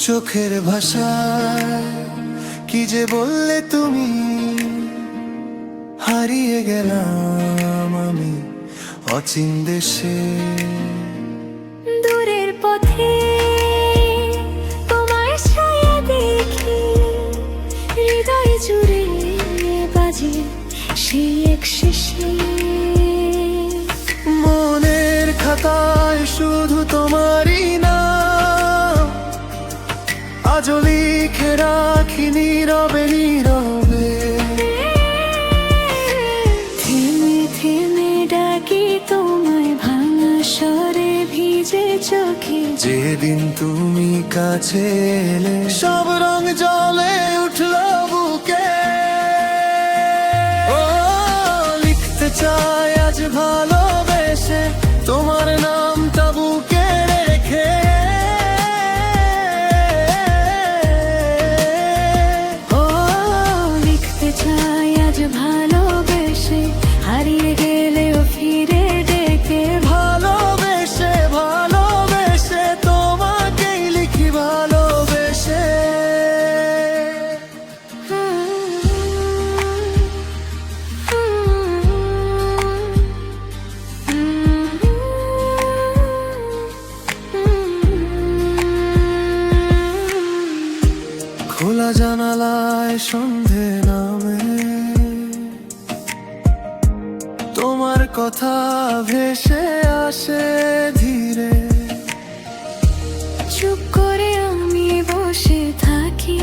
চোখের ভাষায় কি যে বললে তুমি, হারিয়ে গেলাম আমি অচিন দেশে। দূরের পথে তোমার ছায়া দেখি, হৃদয় জুড়ে বাজে সেই এক শিশি। মনের খাতায় শুধু তোমারই নাম, আজও লিখে রাখি নীরবে নীরবে। থেমে থেমে ডাকি তোমায় ভাঙা স্বরে ভিজে চোখে। যেদিন তুমি কাছে এলে সব রং জ্বলে উঠলো বুকে। ও লিখতে চাই আজ ভালোবেসে তোমার নামটা বুকে রেখে। ও লিখতে চাই আজ ভালোবেসে, হারিয়ে গেলেও ফিরে ডেকে। ভালোবেসে ভালোবেসে তোমাকেই লিখি ভালোবেসে। খোলা জানালায় সন্ধে নামে, তোমার কথা ভেসে আসে ধীরে। চুপ করে আমি বসে থাকি,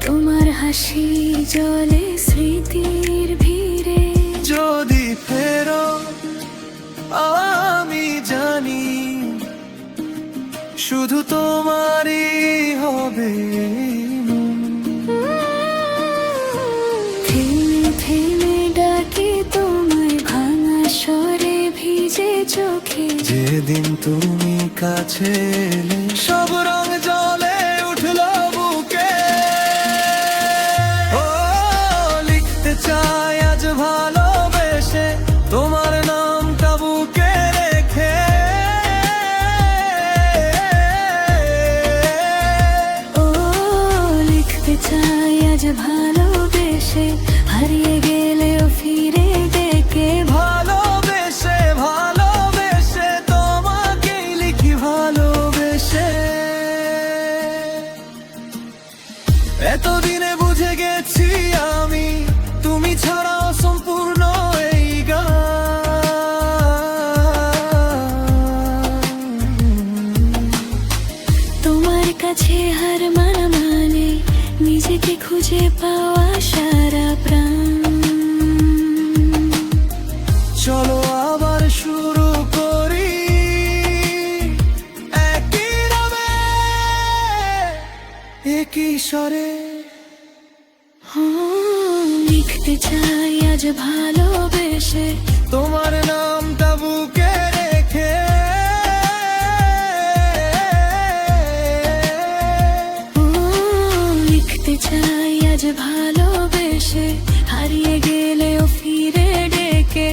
তোমার হাসি জলে স্মৃতির ভিড়ে। যদি ফেরো আমি জানি শুধু তোমারই হবে মন। থেমে থেমে ডাকি তোমায় ভাঙা স্বরে ভিজে চোখে। যেদিন তুমি কাছে এলে সব রং জ্বলে উঠলো বুকে। ও লিখতে চাই আজ ভালোবেসে তোমার নামটা বুকে রেখে। ও লিখতে চাই আজ ভালোবেসে, হারিয়ে গেলেও ফিরে ডেকে। ভালোবেসে ভালোবেসে তোমাকেই লিখি ভালোবেসে। এতদিনে বুঝে গেছি আমি তুমি ছাড়াও সম্পূর্ণ এই গান। তোমার কাছে হার মানা মানে নিজেকে খুঁজে পাওয়া সারা প্রাণ। চলো আবার শুরু করি একই রবে একই স্বরে। লিখতে চাই আজ ভালোবেসে তোমার নামটা বুকে রেখে। ও লিখতে চাই আজ ভালোবেসে, হারিয়ে গেলেও ফিরে ডেকে।